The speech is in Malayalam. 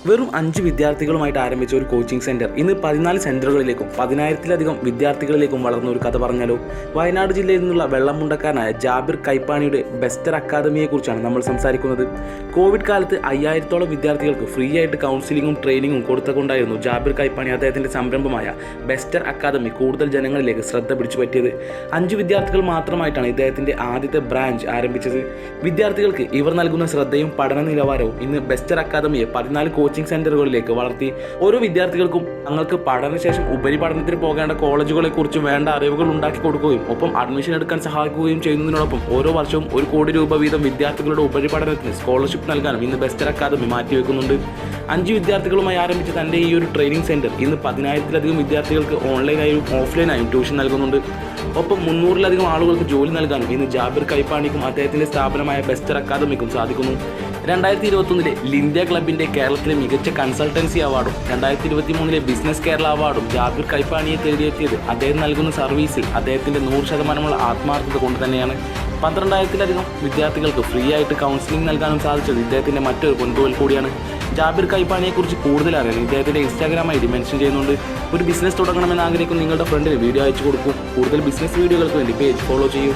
വെറും 5 വിദ്യാർത്ഥികളുമായിട്ട് ആരംഭിച്ച ഒരു കോച്ചിങ് സെൻറ്റർ ഇന്ന് 14 സെൻറ്ററുകളിലേക്കും 10,000-ലധികം വിദ്യാർത്ഥികളിലേക്കും വളർന്ന ഒരു കഥ പറഞ്ഞാലോ. വയനാട് ജില്ലയിൽ നിന്നുള്ള വെള്ളമുണ്ടക്കാരനായ ജാബിർ കൈപ്പാണിയുടെ ബെസ്റ്റർ അക്കാദമിയെക്കുറിച്ചാണ് നമ്മൾ സംസാരിക്കുന്നത്. കോവിഡ് കാലത്ത് 5000-ഓളം വിദ്യാർത്ഥികൾക്ക് ഫ്രീ ആയിട്ട് കൗൺസിലിങ്ങും ട്രെയിനിങ്ങും കൊടുത്തുകൊണ്ടായിരുന്നു ജാബിർ കൈപ്പാണി അദ്ദേഹത്തിൻ്റെ സംരംഭമായ ബെസ്റ്റർ അക്കാദമി കൂടുതൽ ജനങ്ങളിലേക്ക് ശ്രദ്ധ പിടിച്ചു പറ്റിയത്. 5 വിദ്യാർത്ഥികൾ മാത്രമായിട്ടാണ് ഇദ്ദേഹത്തിൻ്റെ ആദ്യത്തെ ബ്രാഞ്ച് ആരംഭിച്ചത്. വിദ്യാർത്ഥികൾക്ക് ഇവർ നൽകുന്ന ശ്രദ്ധയും പഠന നിലവാരവും ഇന്ന് ബെസ്റ്റർ അക്കാദമിയെ 14 കോച്ചിങ് സെന്ററുകളിലേക്ക് വളർത്തി. ഓരോ വിദ്യാർത്ഥികൾക്കും തങ്ങൾക്ക് പഠനശേഷം ഉപരിപഠനത്തിന് പോകേണ്ട കോളേജുകളെക്കുറിച്ച് വേണ്ട അറിവുകൾ ഉണ്ടാക്കി കൊടുക്കുകയും ഒപ്പം അഡ്മിഷൻ എടുക്കാൻ സഹായിക്കുകയും ചെയ്യുന്നതിനോടൊപ്പം ഓരോ വർഷവും 1 കോടി രൂപ വീതം വിദ്യാർത്ഥികളുടെ ഉപരിപഠനത്തിന് സ്കോളർഷിപ്പ് നൽകാനും ഇന്ന് ബെസ്റ്റർ അക്കാദമി മാറ്റിവെക്കുന്നുണ്ട്. 5 വിദ്യാർത്ഥികളുമായി ആരംഭിച്ച തൻ്റെ ഈ ഒരു ട്രെയിനിങ് സെന്റർ ഇന്ന് 10,000-ലധികം വിദ്യാർത്ഥികൾക്ക് ഓൺലൈനായും ഓഫ്ലൈനായും ട്യൂഷൻ നൽകുന്നുണ്ട്. ഒപ്പം 300-ലധികം ആളുകൾക്ക് ജോലി നൽകാനും ഇന്ന് ജാബിർ കൈപ്പാണിക്കും അദ്ദേഹത്തിൻ്റെ സ്ഥാപനമായ ബെസ്റ്റർ അക്കാദമിക്കും സാധിക്കുന്നു. 2021 ലിന്ത്യ ക്ലബിൻ്റെ കേരളത്തിലെ മികച്ച കൺസൾട്ടൻസി അവാർഡും 2023 ബിസിനസ് കേരള അവാർഡും ജാബിർ കൈപ്പാണിയെ തേടിയെത്തിയത് അദ്ദേഹം നൽകുന്ന സർവീസിൽ അദ്ദേഹത്തിൻ്റെ 100% ആത്മാർത്ഥത കൊണ്ട് തന്നെയാണ്. 12,000-ലധികം വിദ്യാർത്ഥികൾക്ക് ഫ്രീ ആയിട്ട് കൗൺസിലിംഗ് നൽകാനും സാധിച്ചത് ഇദ്ദേഹത്തിൻ്റെ മറ്റൊരു പൊൻകോൽ കൂടിയാണ്. ജാബിർ കൈപ്പാണിയെക്കുറിച്ച് കൂടുതൽ അറിയാൻ ഇദ്ദേഹത്തിൻ്റെ ഇൻസ്റ്റാഗ്രാം ഐഡി മെൻഷൻ ചെയ്യുന്നുണ്ട്. ഒരു ബിസിനസ് തുടങ്ങണമെന്ന് ആഗ്രഹിക്കുന്ന നിങ്ങളുടെ ഫ്രണ്ടിന് വീഡിയോ അയച്ചു കൊടുക്കും. കൂടുതൽ ബിസിനസ് വീഡിയോകൾക്ക് വേണ്ടി പേജ് ഫോളോ ചെയ്യൂ.